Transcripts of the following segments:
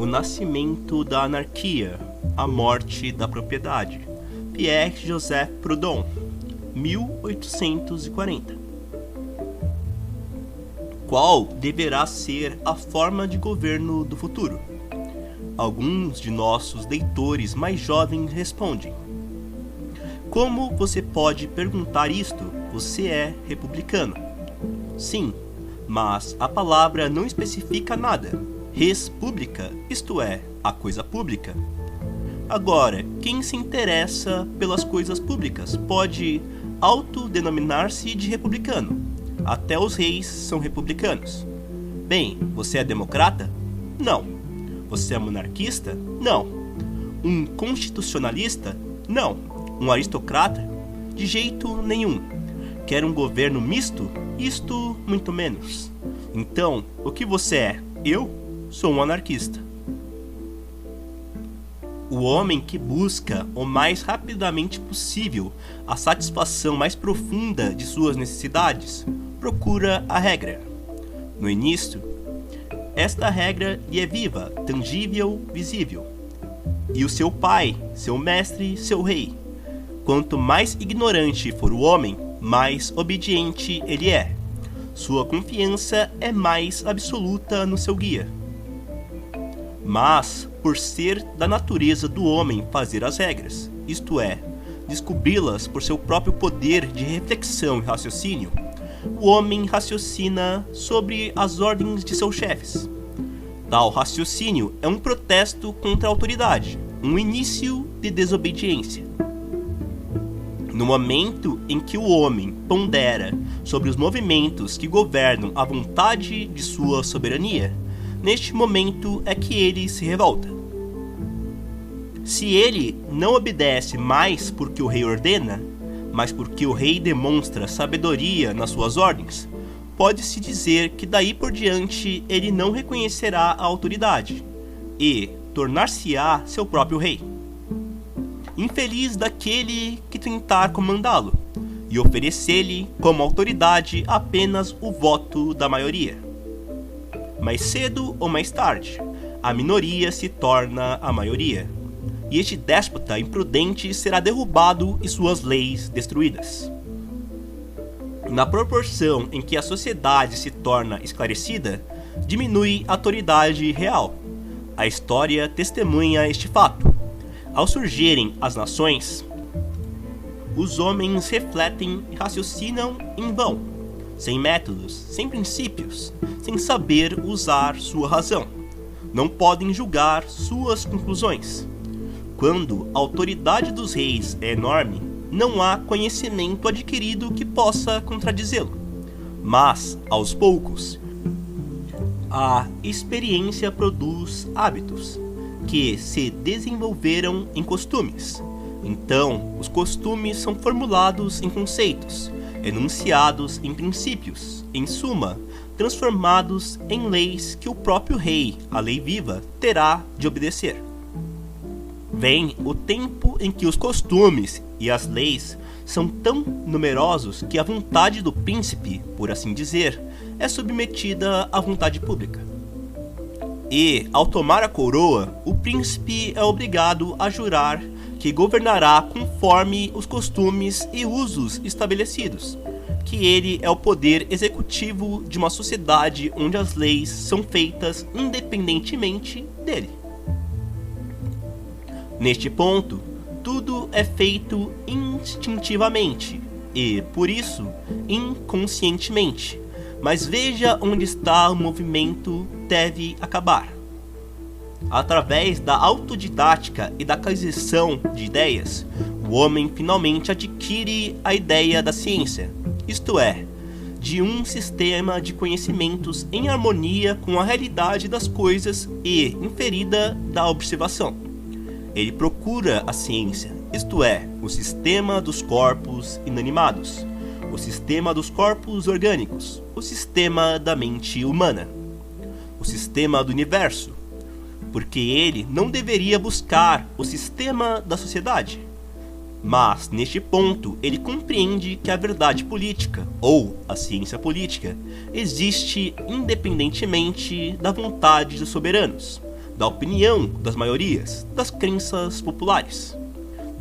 nascimento da anarquia, a morte da propriedade. Pierre-Joseph Proudhon, 1840. Qual deverá ser a forma de governo do futuro? Alguns de nossos leitores mais jovens respondem: como você pode perguntar isto? Você é republicano. Sim, mas a palavra não especifica nada. Res publica, isto é, a coisa pública. Agora, quem se interessa pelas coisas públicas pode autodenominar-se de republicano. Até os reis são republicanos. Bem, você é democrata? Não. Você é monarquista? Não. Um constitucionalista? Não. Um aristocrata? De jeito nenhum. Quer um governo misto? Isto muito menos. Então, o que você é? Eu sou um anarquista. O homem que busca o mais rapidamente possível a satisfação mais profunda de suas necessidades procura a regra. No início, esta regra lhe é viva, tangível, visível. E o seu pai, seu mestre, seu rei. Quanto mais ignorante for o homem, mais obediente ele é. Sua confiança é mais absoluta no seu guia. Mas, por ser da natureza do homem fazer as regras, isto é, descobri-las por seu próprio poder de reflexão e raciocínio, o homem raciocina sobre as ordens de seus chefes. Tal raciocínio é um protesto contra a autoridade, um início de desobediência. No momento em que o homem pondera sobre os movimentos que governam a vontade de sua soberania, neste momento é que ele se revolta. Se ele não obedece mais porque o rei ordena, mas porque o rei demonstra sabedoria nas suas ordens, pode-se dizer que daí por diante ele não reconhecerá a autoridade e tornar-se-á seu próprio rei. Infeliz daquele que tentar comandá-lo e oferecer-lhe como autoridade apenas o voto da maioria. Mais cedo ou mais tarde, a minoria se torna a maioria, e este déspota imprudente será derrubado e suas leis destruídas. Na proporção em que a sociedade se torna esclarecida, diminui a autoridade real. A história testemunha este fato. Ao surgirem as nações, os homens refletem e raciocinam em vão, sem métodos, sem princípios, sem saber usar sua razão. Não podem julgar suas conclusões. Quando a autoridade dos reis é enorme, não há conhecimento adquirido que possa contradizê-lo. Mas, aos poucos, a experiência produz hábitos que se desenvolveram em costumes. Então, os costumes são formulados em conceitos, enunciados em princípios, em suma, transformados em leis que o próprio rei, a lei viva, terá de obedecer. Vem o tempo em que os costumes e as leis são tão numerosos que a vontade do príncipe, por assim dizer, é submetida à vontade pública. E, ao tomar a coroa, o príncipe é obrigado a jurar que governará conforme os costumes e usos estabelecidos, que ele é o poder executivo de uma sociedade onde as leis são feitas independentemente dele. Neste ponto, tudo é feito instintivamente e, por isso, inconscientemente. Mas veja onde está o movimento deve acabar. Através da autodidática e da aquisição de ideias, o homem finalmente adquire a ideia da ciência, isto é, de um sistema de conhecimentos em harmonia com a realidade das coisas e inferida da observação. Ele procura a ciência, isto é, o sistema dos corpos inanimados, o sistema dos corpos orgânicos, o sistema da mente humana, o sistema do universo, porque ele não deveria buscar o sistema da sociedade. Mas, neste ponto, ele compreende que a verdade política, ou a ciência política, existe independentemente da vontade dos soberanos, da opinião das maiorias, das crenças populares.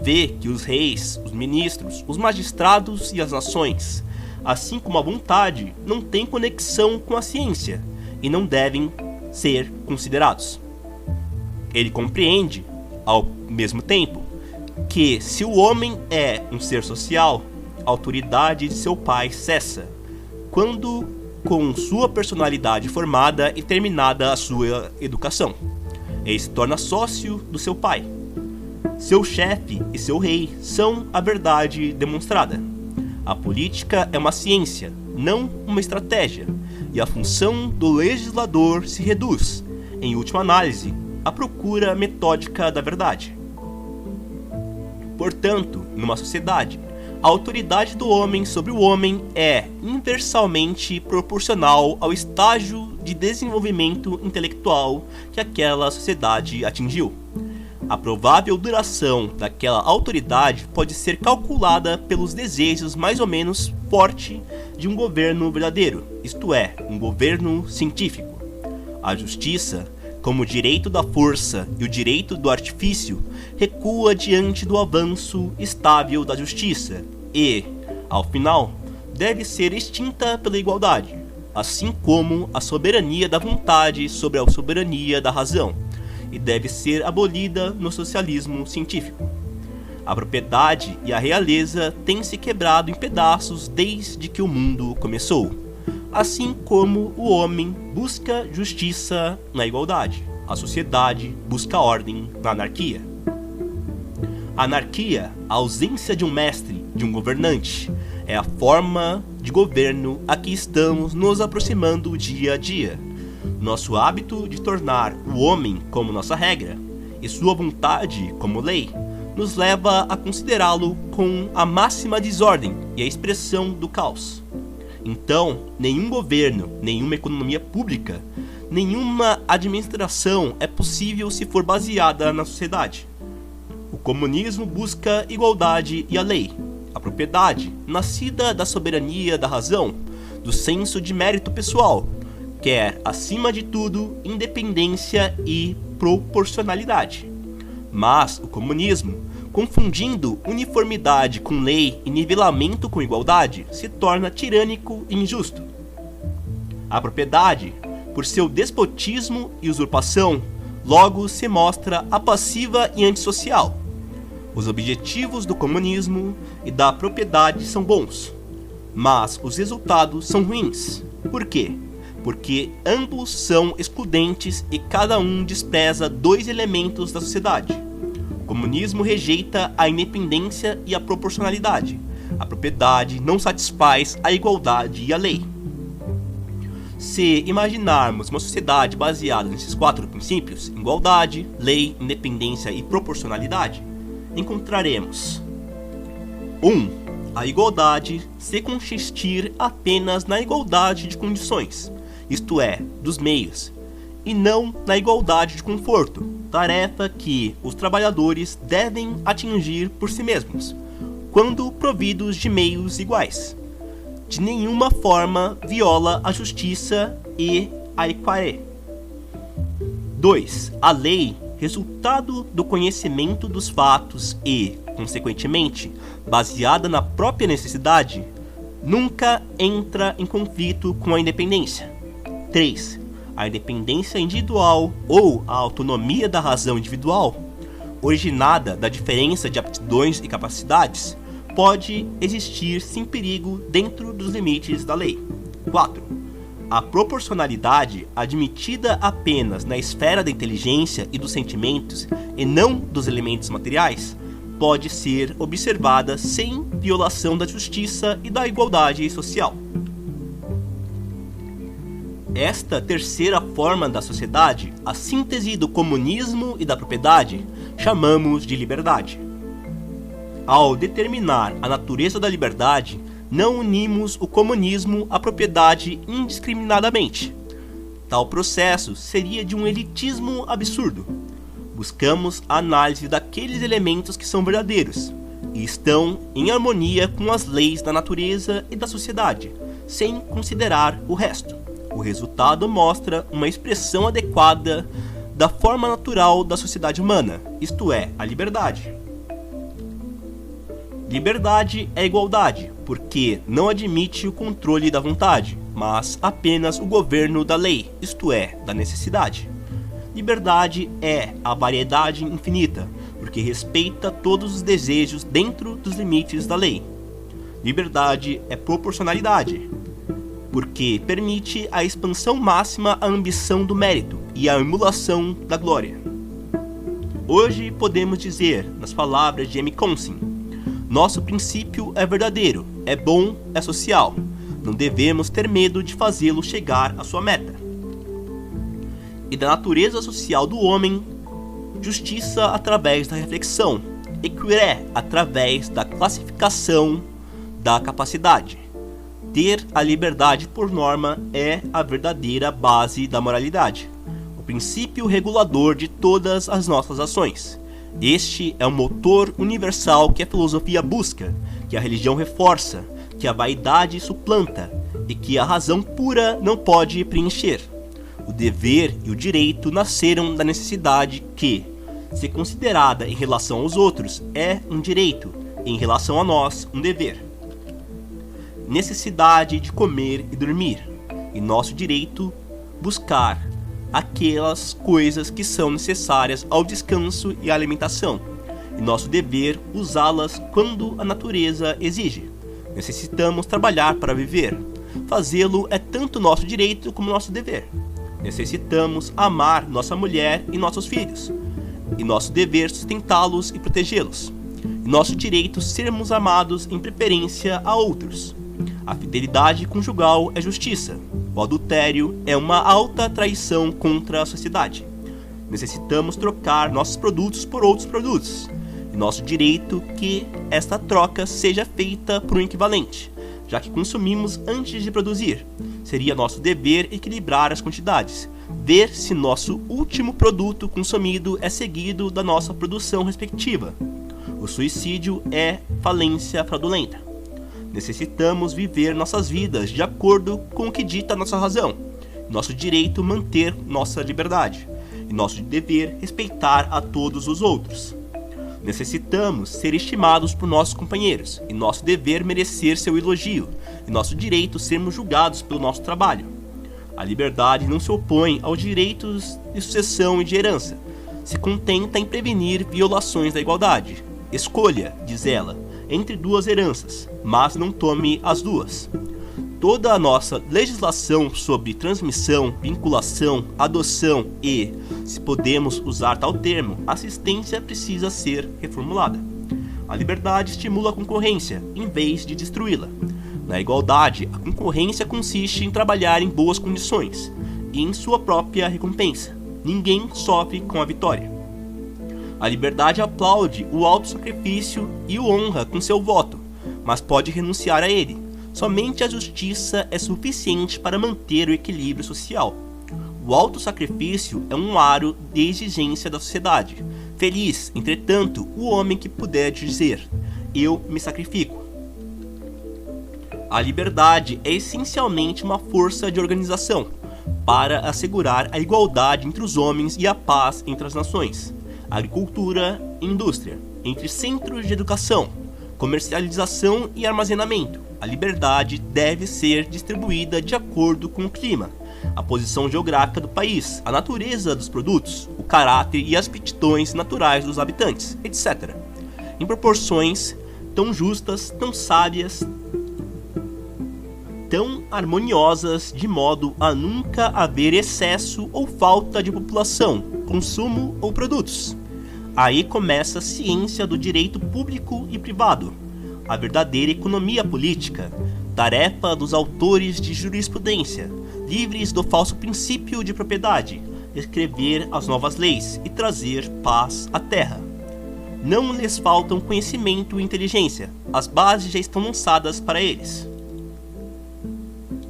Vê que os reis, os ministros, os magistrados e as nações, assim como a vontade, não têm conexão com a ciência e não devem ser considerados. Ele compreende, ao mesmo tempo, que se o homem é um ser social, a autoridade de seu pai cessa, quando com sua personalidade formada e terminada a sua educação. Ele se torna sócio do seu pai. Seu chefe e seu rei são a verdade demonstrada. A política é uma ciência, não uma estratégia, e a função do legislador se reduz, em última análise, à procura metódica da verdade. Portanto, numa sociedade, a autoridade do homem sobre o homem é inversalmente proporcional ao estágio de desenvolvimento intelectual que aquela sociedade atingiu. A provável duração daquela autoridade pode ser calculada pelos desejos mais ou menos fortes de um governo verdadeiro, isto é, um governo científico. A justiça, como o direito da força e o direito do artifício, recua diante do avanço estável da justiça e, ao final, deve ser extinta pela igualdade, assim como a soberania da vontade sobre a soberania da razão, e deve ser abolida no socialismo científico. A propriedade e a realeza têm se quebrado em pedaços desde que o mundo começou, assim como o homem busca justiça na igualdade, a sociedade busca ordem na anarquia. A anarquia, a ausência de um mestre, de um governante, é a forma de governo a que estamos nos aproximando dia a dia. Nosso hábito de tornar o homem como nossa regra e sua vontade como lei nos leva a considerá-lo com a máxima desordem e a expressão do caos. Então, nenhum governo, nenhuma economia pública, nenhuma administração é possível se for baseada na sociedade. O comunismo busca igualdade e a lei, a propriedade, nascida da soberania da razão, do senso de mérito pessoal, quer, acima de tudo, independência e proporcionalidade. Mas o comunismo, confundindo uniformidade com lei e nivelamento com igualdade, se torna tirânico e injusto. A propriedade, por seu despotismo e usurpação, logo se mostra apassiva e antissocial. Os objetivos do comunismo e da propriedade são bons, mas os resultados são ruins. Por quê? Porque ambos são excludentes e cada um despreza dois elementos da sociedade. O comunismo rejeita a independência e a proporcionalidade. A propriedade não satisfaz a igualdade e a lei. Se imaginarmos uma sociedade baseada nesses quatro princípios, igualdade, lei, independência e proporcionalidade, encontraremos 1. A igualdade se consistir apenas na igualdade de condições, isto é, dos meios, e não na igualdade de conforto, tarefa que os trabalhadores devem atingir por si mesmos, quando providos de meios iguais. De nenhuma forma viola a justiça e a equidade. 2. A lei, resultado do conhecimento dos fatos e, consequentemente, baseada na própria necessidade, nunca entra em conflito com a independência. 3. A independência individual ou a autonomia da razão individual, originada da diferença de aptidões e capacidades, pode existir sem perigo dentro dos limites da lei. 4. A proporcionalidade, admitida apenas na esfera da inteligência e dos sentimentos e não dos elementos materiais, pode ser observada sem violação da justiça e da igualdade social. Esta terceira forma da sociedade, a síntese do comunismo e da propriedade, chamamos de liberdade. Ao determinar a natureza da liberdade, não unimos o comunismo à propriedade indiscriminadamente. Tal processo seria de um elitismo absurdo. Buscamos a análise daqueles elementos que são verdadeiros e estão em harmonia com as leis da natureza e da sociedade, sem considerar o resto. O resultado mostra uma expressão adequada da forma natural da sociedade humana, isto é, a liberdade. Liberdade é igualdade, porque não admite o controle da vontade, mas apenas o governo da lei, isto é, da necessidade. Liberdade é a variedade infinita, porque respeita todos os desejos dentro dos limites da lei. Liberdade é proporcionalidade, porque permite a expansão máxima à ambição do mérito e a emulação da glória. Hoje podemos dizer, nas palavras de M. Consin, nosso princípio é verdadeiro, é bom, é social. Não devemos ter medo de fazê-lo chegar à sua meta. E da natureza social do homem, justiça através da reflexão, equité através da classificação da capacidade. Ter a liberdade por norma é a verdadeira base da moralidade, o princípio regulador de todas as nossas ações. Este é o motor universal que a filosofia busca, que a religião reforça, que a vaidade suplanta e que a razão pura não pode preencher. O dever e o direito nasceram da necessidade que, se considerada em relação aos outros, é um direito, e em relação a nós, um dever. Necessidade de comer e dormir, e nosso direito buscar aquelas coisas que são necessárias ao descanso e à alimentação, e nosso dever usá-las quando a natureza exige. Necessitamos trabalhar para viver. Fazê-lo é tanto nosso direito como nosso dever. Necessitamos amar nossa mulher e nossos filhos, e nosso dever sustentá-los e protegê-los. E nosso direito sermos amados em preferência a outros. A fidelidade conjugal é justiça. O adultério é uma alta traição contra a sociedade. Necessitamos trocar nossos produtos por outros produtos. E nosso direito que esta troca seja feita por um equivalente, já que consumimos antes de produzir. Seria nosso dever equilibrar as quantidades, ver se nosso último produto consumido é seguido da nossa produção respectiva. O suicídio é falência fraudulenta. Necessitamos viver nossas vidas de acordo com o que dita nossa razão. Nosso direito manter nossa liberdade. E nosso dever respeitar a todos os outros. Necessitamos ser estimados por nossos companheiros, e nosso dever merecer seu elogio, e nosso direito sermos julgados pelo nosso trabalho. A liberdade não se opõe aos direitos de sucessão e de herança, se contenta em prevenir violações da igualdade. Escolha, diz ela, entre duas heranças, mas não tome as duas. Toda a nossa legislação sobre transmissão, vinculação, adoção e, se podemos usar tal termo, assistência precisa ser reformulada. A liberdade estimula a concorrência, em vez de destruí-la. Na igualdade, a concorrência consiste em trabalhar em boas condições e em sua própria recompensa. Ninguém sofre com a vitória. A liberdade aplaude o autossacrifício e o honra com seu voto, mas pode renunciar a ele. Somente a justiça é suficiente para manter o equilíbrio social. O autossacrifício é um aro de exigência da sociedade. Feliz, entretanto, o homem que puder dizer: eu me sacrifico. A liberdade é essencialmente uma força de organização para assegurar a igualdade entre os homens e a paz entre as nações. Agricultura e indústria, entre centros de educação, comercialização e armazenamento. A liberdade deve ser distribuída de acordo com o clima, a posição geográfica do país, a natureza dos produtos, o caráter e as aptidões naturais dos habitantes, etc. Em proporções tão justas, tão sábias, tão harmoniosas, de modo a nunca haver excesso ou falta de população, consumo ou produtos. Aí começa a ciência do direito público e privado, a verdadeira economia política, tarefa dos autores de jurisprudência, livres do falso princípio de propriedade, escrever as novas leis e trazer paz à terra. Não lhes faltam conhecimento e inteligência, as bases já estão lançadas para eles.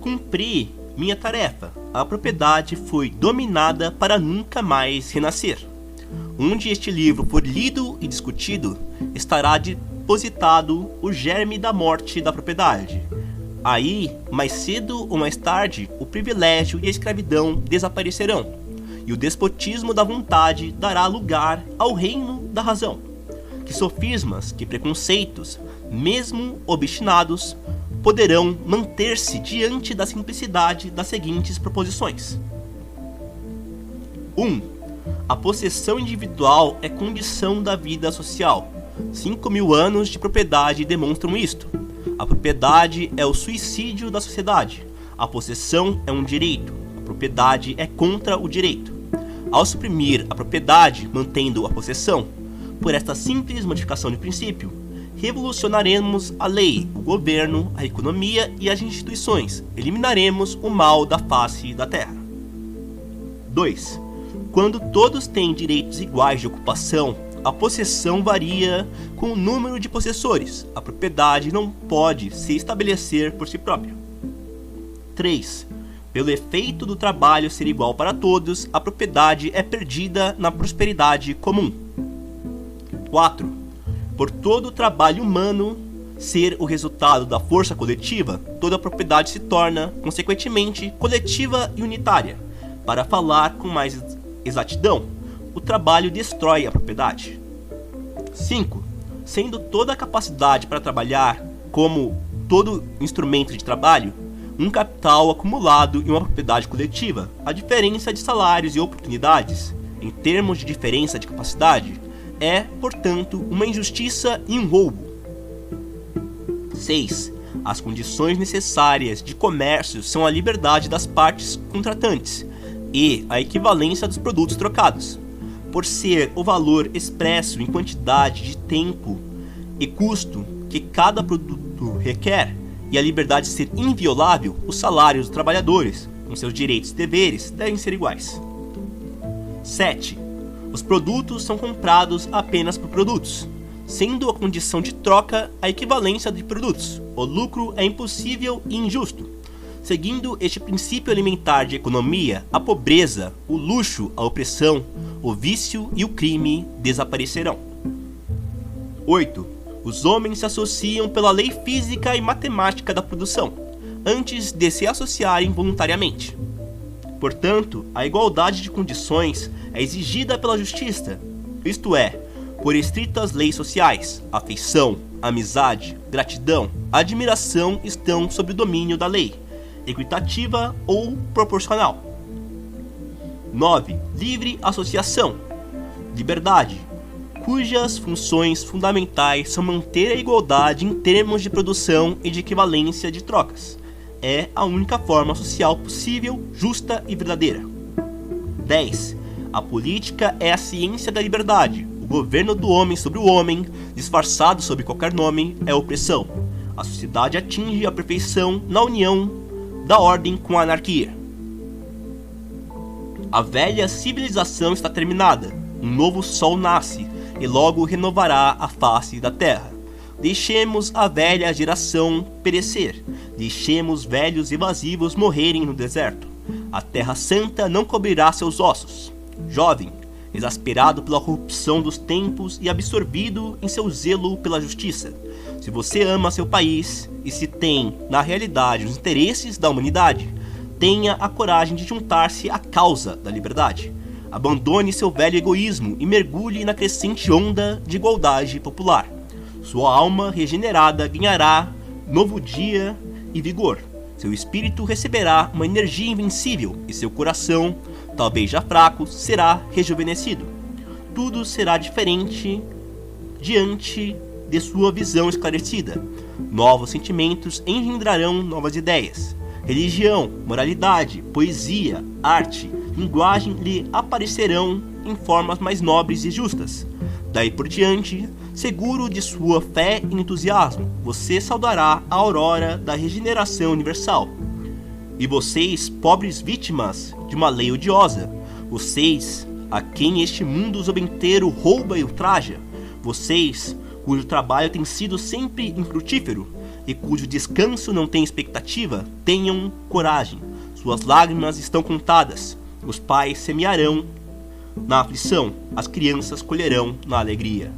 Cumpri minha tarefa, a propriedade foi dominada para nunca mais renascer. Onde este livro for lido e discutido, estará depositado o germe da morte da propriedade. Aí, mais cedo ou mais tarde, o privilégio e a escravidão desaparecerão, e o despotismo da vontade dará lugar ao reino da razão. Que sofismas, que preconceitos, mesmo obstinados, poderão manter-se diante da simplicidade das seguintes proposições. 1. A possessão individual é condição da vida social. 5.000 anos de propriedade demonstram isto. A propriedade é o suicídio da sociedade. A possessão é um direito. A propriedade é contra o direito. Ao suprimir a propriedade, mantendo a possessão, por esta simples modificação de princípio, revolucionaremos a lei, o governo, a economia e as instituições. Eliminaremos o mal da face da terra. 2. Quando todos têm direitos iguais de ocupação, a possessão varia com o número de possessores. A propriedade não pode se estabelecer por si própria. 3. Pelo efeito do trabalho ser igual para todos, a propriedade é perdida na prosperidade comum. 4. Por todo o trabalho humano ser o resultado da força coletiva, toda a propriedade se torna, consequentemente, coletiva e unitária. Para falar com mais exatidão, o trabalho destrói a propriedade. 5. Sendo toda a capacidade para trabalhar como todo instrumento de trabalho, um capital acumulado em uma propriedade coletiva, a diferença de salários e oportunidades, em termos de diferença de capacidade, é, portanto, uma injustiça e um roubo. 6. As condições necessárias de comércio são a liberdade das partes contratantes e a equivalência dos produtos trocados. Por ser o valor expresso em quantidade de tempo e custo que cada produto requer e a liberdade ser inviolável, os salários dos trabalhadores, com seus direitos e deveres, devem ser iguais. 7. Os produtos são comprados apenas por produtos, sendo a condição de troca a equivalência de produtos. O lucro é impossível e injusto. Seguindo este princípio elementar de economia, a pobreza, o luxo, a opressão, o vício e o crime desaparecerão. 8. Os homens se associam pela lei física e matemática da produção, antes de se associarem voluntariamente. Portanto, a igualdade de condições é exigida pela justiça, isto é, por estritas leis sociais. Afeição, amizade, gratidão, admiração estão sob o domínio da lei, equitativa ou proporcional. 9. Livre associação. Liberdade, cujas funções fundamentais são manter a igualdade em termos de produção e de equivalência de trocas. É a única forma social possível, justa e verdadeira. 10. A política é a ciência da liberdade. O governo do homem sobre o homem, disfarçado sob qualquer nome, é opressão. A sociedade atinge a perfeição na união da ordem com a anarquia. A velha civilização está terminada. Um novo sol nasce e logo renovará a face da terra. Deixemos a velha geração perecer. Deixemos velhos evasivos morrerem no deserto. A terra santa não cobrirá seus ossos. Jovem, exasperado pela corrupção dos tempos e absorvido em seu zelo pela justiça, se você ama seu país e se tem, na realidade, os interesses da humanidade, tenha a coragem de juntar-se à causa da liberdade. Abandone seu velho egoísmo e mergulhe na crescente onda de igualdade popular. Sua alma regenerada ganhará novo dia e vigor. Seu espírito receberá uma energia invencível e seu coração, talvez já fraco, será rejuvenescido. Tudo será diferente diante de sua visão esclarecida. Novos sentimentos engendrarão novas ideias. Religião, moralidade, poesia, arte, linguagem lhe aparecerão em formas mais nobres e justas. Daí por diante, seguro de sua fé e entusiasmo, você saudará a aurora da regeneração universal. E vocês, pobres vítimas de uma lei odiosa, vocês, a quem este mundo zobenteiro rouba e ultraja, vocês, cujo trabalho tem sido sempre infrutífero e cujo descanso não tem expectativa, tenham coragem. Suas lágrimas estão contadas. Os pais semearão na aflição, as crianças colherão na alegria.